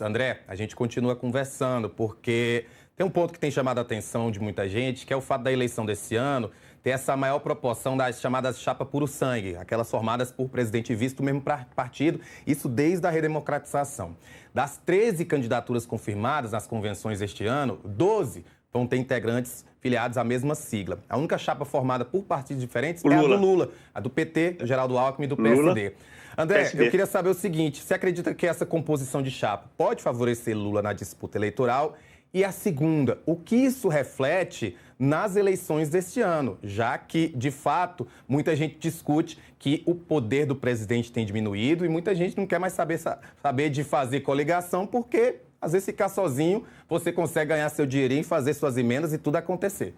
André, a gente continua conversando, porque tem um ponto que tem chamado a atenção de muita gente, que é o fato da eleição desse ano ter essa maior proporção das chamadas chapa puro sangue, aquelas formadas por presidente e vice do mesmo partido, isso desde a redemocratização. Das 13 candidaturas confirmadas nas convenções este ano, 12 vão ter integrantes filiados à mesma sigla. A única chapa formada por partidos diferentes é a do Lula, a do PT, do Geraldo Alckmin e do PSD. André, eu queria saber o seguinte, você acredita que essa composição de chapa pode favorecer Lula na disputa eleitoral? E a segunda, o que isso reflete nas eleições deste ano? Já que, de fato, muita gente discute que o poder do presidente tem diminuído e muita gente não quer mais saber de fazer coligação porque, às vezes, ficar sozinho, você consegue ganhar seu dinheirinho, fazer suas emendas e tudo acontecer.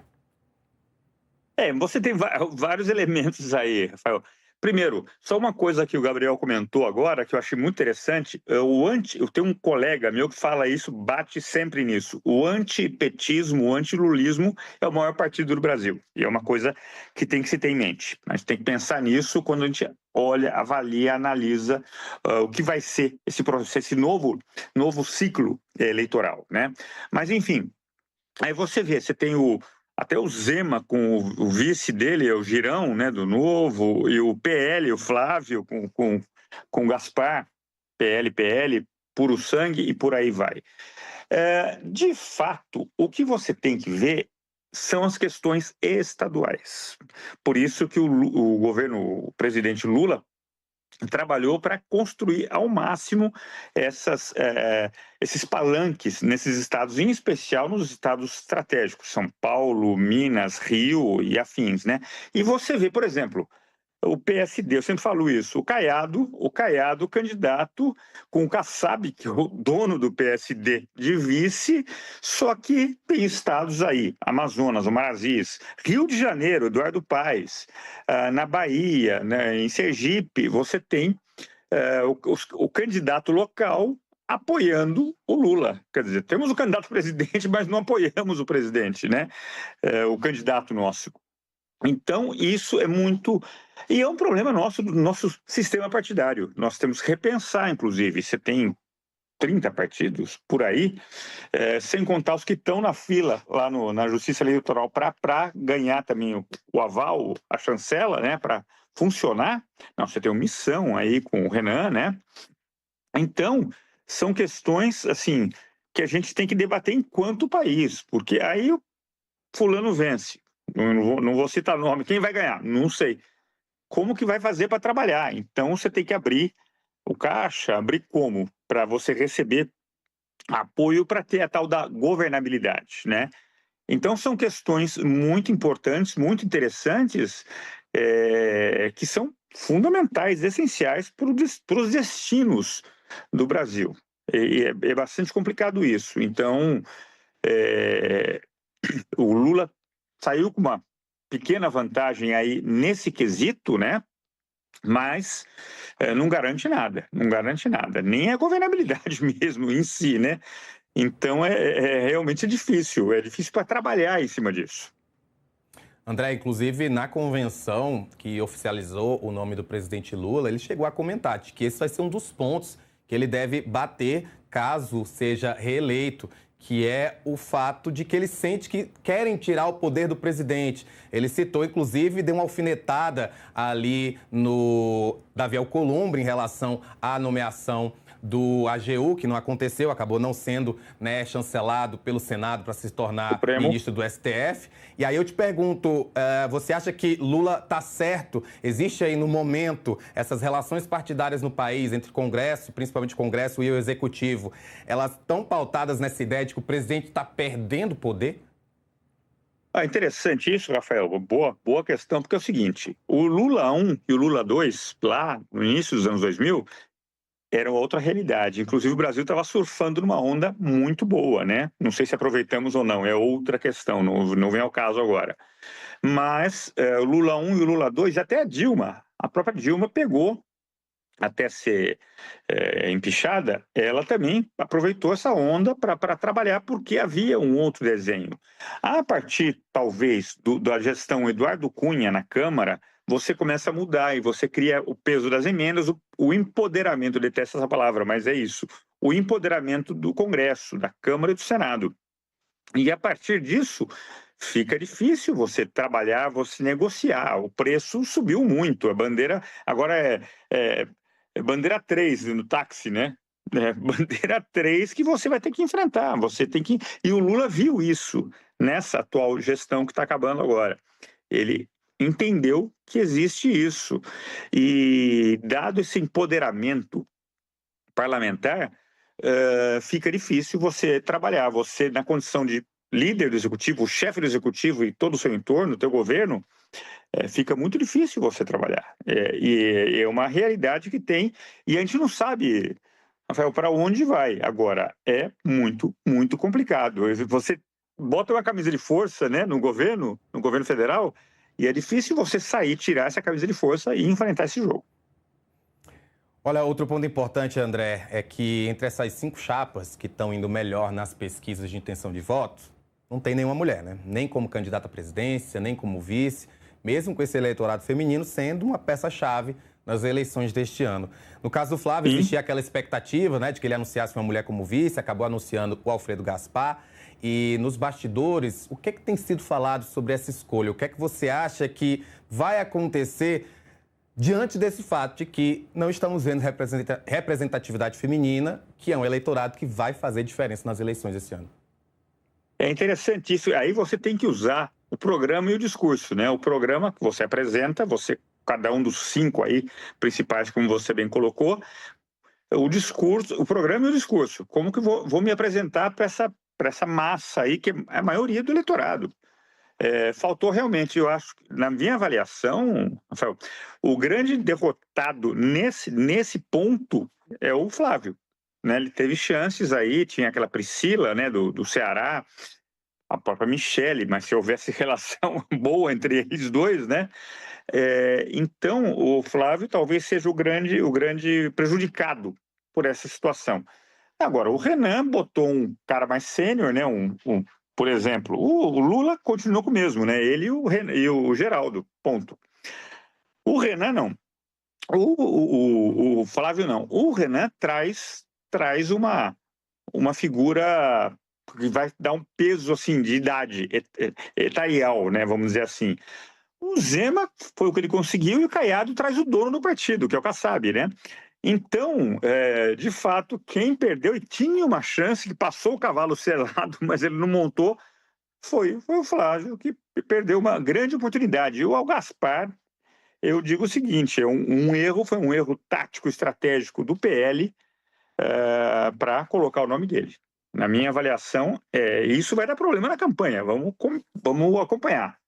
Você tem vários elementos aí, Rafael. Primeiro, só uma coisa que o Gabriel comentou agora, que eu achei muito interessante, eu tenho um colega meu que fala isso, bate sempre nisso. O antipetismo, o antilulismo é o maior partido do Brasil. E é uma coisa que tem que se ter em mente. A gente tem que pensar nisso quando a gente olha, avalia, analisa o que vai ser esse processo, esse novo ciclo eleitoral, né? Mas, enfim, aí você vê, você tem até o Zema com o vice dele, o Girão, né, do Novo, e o PL, o Flávio, com o Gaspar, PL, puro sangue e por aí vai. De fato, o que você tem que ver são as questões estaduais. Por isso que o presidente Lula trabalhou para construir ao máximo esses palanques nesses estados, em especial nos estados estratégicos, São Paulo, Minas, Rio e afins, né? E você vê, por exemplo, o PSD, eu sempre falo isso, o Caiado, candidato com o Kassab, que é o dono do PSD de vice, só que tem estados aí, Amazonas, o Marazis, Rio de Janeiro, Eduardo Paes, na Bahia, né, em Sergipe, você tem o candidato local apoiando o Lula. Quer dizer, temos o candidato presidente, mas não apoiamos o presidente, né? O candidato nosso. Então, isso é muito... E é um problema nosso, do nosso sistema partidário. Nós temos que repensar, inclusive. Você tem 30 partidos por aí, sem contar os que estão na fila lá na Justiça Eleitoral para ganhar também o aval, a chancela, né, para funcionar. Não, você tem uma missão aí com o Renan, né? Então, são questões, assim, que a gente tem que debater enquanto país, porque aí o fulano vence. Não vou citar nome. Quem vai ganhar? Não sei. Como que vai fazer para trabalhar? Então, você tem que abrir o caixa, abrir como? Para você receber apoio para ter a tal da governabilidade, né? Então, são questões muito importantes, muito interessantes, que são fundamentais, essenciais para os destinos do Brasil. E é bastante complicado isso. Então, o Lula saiu com uma pequena vantagem aí nesse quesito, né? Mas não garante nada, nem a governabilidade mesmo em si, né? Então é realmente difícil para trabalhar em cima disso. André, inclusive na convenção que oficializou o nome do presidente Lula, ele chegou a comentar de que esse vai ser um dos pontos que ele deve bater caso seja reeleito, que é o fato de que ele sente que querem tirar o poder do presidente. Ele citou, inclusive, deu uma alfinetada ali no Davi Alcolumbre em relação à nomeação do AGU, que não aconteceu, acabou não sendo, né, chancelado pelo Senado para se tornar ministro do STF. E aí eu te pergunto, você acha que Lula está certo? Existe aí no momento essas relações partidárias no país, entre Congresso, principalmente Congresso e o Executivo, elas estão pautadas nessa ideia de que o presidente está perdendo poder? Interessante isso, Rafael. Boa questão, porque é o seguinte, o Lula 1 e o Lula 2, lá no início dos anos 2000, era outra realidade. Inclusive, o Brasil estava surfando numa onda muito boa, né? Não sei se aproveitamos ou não, é outra questão, não vem ao caso agora. Mas o Lula 1 e o Lula 2, até a própria Dilma pegou, até ser empichada, ela também aproveitou essa onda para trabalhar, porque havia um outro desenho. A partir, talvez, da gestão Eduardo Cunha na Câmara, você começa a mudar e você cria o peso das emendas, o empoderamento, eu detesto essa palavra, mas é isso, o empoderamento do Congresso, da Câmara e do Senado. E a partir disso, fica difícil você trabalhar, você negociar. O preço subiu muito. A bandeira agora é bandeira 3 no táxi, né? Bandeira 3 que você vai ter que enfrentar. Você tem que. E o Lula viu isso nessa atual gestão que está acabando agora. Ele entendeu que existe isso. E dado esse empoderamento parlamentar, fica difícil você trabalhar. Você, na condição de líder do executivo, chefe do executivo e todo o seu entorno, o teu governo, fica muito difícil você trabalhar. E é uma realidade que tem, e a gente não sabe, Rafael, para onde vai. Agora, é muito, muito complicado. Você bota uma camisa de força, né, no governo federal, e é difícil você sair, tirar essa camisa de força e enfrentar esse jogo. Olha, outro ponto importante, André, é que entre essas 5 chapas que estão indo melhor nas pesquisas de intenção de voto, não tem nenhuma mulher, né? Nem como candidata à presidência, nem como vice, mesmo com esse eleitorado feminino sendo uma peça-chave nas eleições deste ano. No caso do Flávio, existia aquela expectativa, né, de que ele anunciasse uma mulher como vice, acabou anunciando o Alfredo Gaspar. E nos bastidores, o que é que tem sido falado sobre essa escolha? O que é que você acha que vai acontecer diante desse fato de que não estamos vendo representatividade feminina, que é um eleitorado que vai fazer diferença nas eleições esse ano? É interessante isso. Aí você tem que usar o programa e o discurso, né? O programa que você apresenta, cada um dos 5 aí principais, como você bem colocou, o discurso, o programa e o discurso. Como que vou me apresentar para essa massa aí, que é a maioria do eleitorado? Faltou realmente, eu acho, na minha avaliação, Rafael, o grande derrotado nesse ponto é o Flávio. Né? Ele teve chances aí, tinha aquela Priscila, né, do Ceará, a própria Michele, mas se houvesse relação boa entre eles dois, né? Então, o Flávio talvez seja o grande prejudicado por essa situação. Agora, o Renan botou um cara mais sênior, né? Por exemplo, o Lula continuou com o mesmo, né? Ele e o Geraldo, ponto. O Renan não. O Flávio não. O Renan traz uma figura que vai dar um peso assim de idade etarial, né? Vamos dizer assim. O Zema foi o que ele conseguiu e o Caiado traz o dono do partido, que é o Kassab, né? Então, de fato, quem perdeu e tinha uma chance, que passou o cavalo selado, mas ele não montou, foi o Flávio, que perdeu uma grande oportunidade. E o Gaspar, eu digo o seguinte, foi um erro tático, estratégico do PL para colocar o nome dele. Na minha avaliação, isso vai dar problema na campanha. Vamos acompanhar.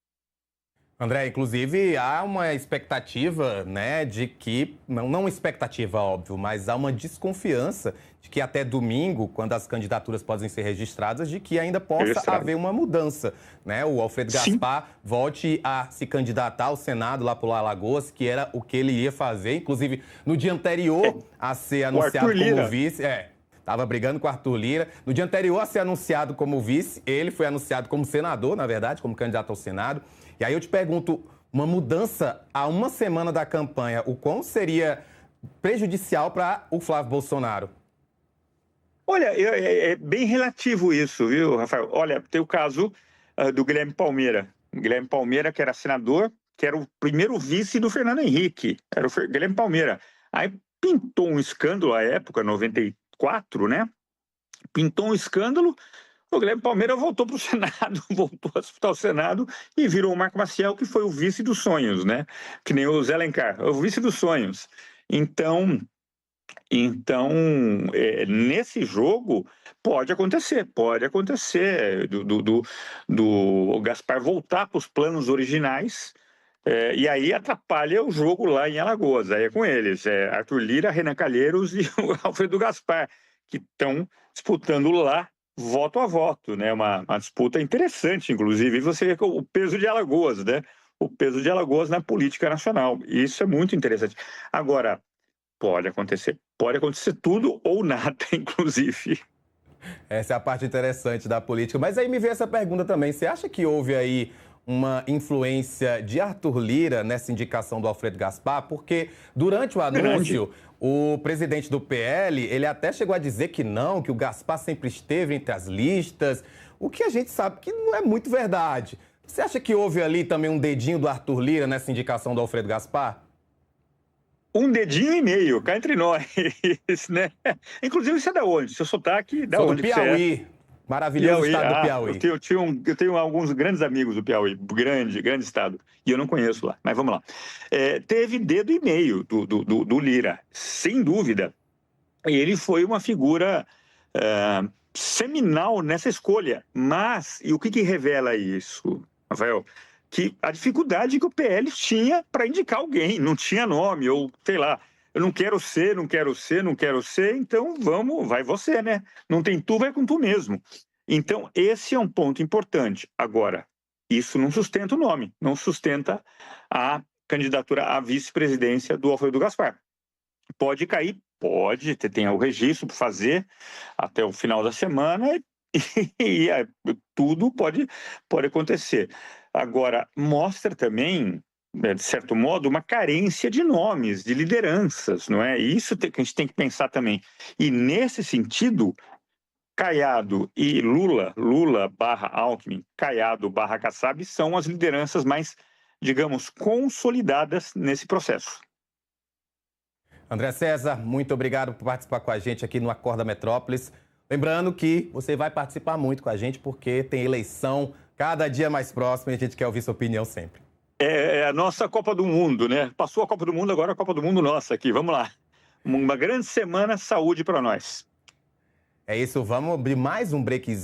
André, inclusive, há uma expectativa, né, de que, não uma expectativa, óbvio, mas há uma desconfiança de que até domingo, quando as candidaturas podem ser registradas, de que ainda possa haver uma mudança, né? O Alfredo Gaspar volte a se candidatar ao Senado lá por Alagoas, que era o que ele ia fazer, inclusive no dia anterior a ser anunciado como vice. Estava brigando com o Arthur Lira. No dia anterior a ser anunciado como vice, ele foi anunciado como senador, na verdade, como candidato ao Senado. E aí eu te pergunto, uma mudança a uma semana da campanha, o quão seria prejudicial para o Flávio Bolsonaro? Olha, é bem relativo isso, viu, Rafael? Olha, tem o caso do Guilherme Palmeira. O Guilherme Palmeira, que era senador, que era o primeiro vice do Fernando Henrique. Era o Guilherme Palmeira. Aí pintou um escândalo à época, 94, né? Pintou um escândalo. O Guilherme Palmeira voltou para o Senado, voltou a disputar o Senado e virou o Marco Maciel, que foi o vice dos sonhos, né? Que nem o Zé Alencar, o vice dos sonhos. Então nesse jogo pode acontecer do Gaspar voltar para os planos originais, e aí atrapalha o jogo lá em Alagoas. Aí é com eles, Arthur Lira, Renan Calheiros e o Alfredo Gaspar, que estão disputando lá voto a voto, né? Uma disputa interessante, inclusive. E você vê o peso de Alagoas, né? O peso de Alagoas na política nacional. Isso é muito interessante. Agora, pode acontecer tudo ou nada, inclusive. Essa é a parte interessante da política. Mas aí me veio essa pergunta também. Você acha que houve aí uma influência de Arthur Lira nessa indicação do Alfredo Gaspar? Porque durante o anúncio, o presidente do PL, ele até chegou a dizer que não, que o Gaspar sempre esteve entre as listas, o que a gente sabe que não é muito verdade. Você acha que houve ali também um dedinho do Arthur Lira nessa indicação do Alfredo Gaspar? Um dedinho e meio, cá entre nós, né? Inclusive, isso é da onde? Seu sotaque, da Sou onde do que você é? Piauí. Maravilhoso estado do Piauí. Eu tenho alguns grandes amigos do Piauí, grande estado, e eu não conheço lá, mas vamos lá. Teve dedo e meio do Lira, sem dúvida. E ele foi uma figura seminal nessa escolha. Mas, e o que revela isso, Rafael? Que a dificuldade que o PL tinha para indicar alguém, não tinha nome, ou sei lá, eu não quero ser, então vai você, né? Não tem tu, vai com tu mesmo. Então, esse é um ponto importante. Agora, isso não sustenta o nome, não sustenta a candidatura à vice-presidência do Alfredo Gaspar. Pode cair? Pode, tem o registro para fazer até o final da semana e tudo pode acontecer. Agora, mostra também, de certo modo, uma carência de nomes, de lideranças, não é? Isso que a gente tem que pensar também. E, nesse sentido, Caiado e Lula barra Alckmin, Caiado barra Kassab, são as lideranças mais, digamos, consolidadas nesse processo. André César, muito obrigado por participar com a gente aqui no Acorda Metrópolis. Lembrando que você vai participar muito com a gente, porque tem eleição cada dia mais próxima e a gente quer ouvir sua opinião sempre. É a nossa Copa do Mundo, né? Passou a Copa do Mundo, agora a Copa do Mundo nossa aqui. Vamos lá. Uma grande semana, saúde para nós. É isso, vamos abrir mais um breakzinho.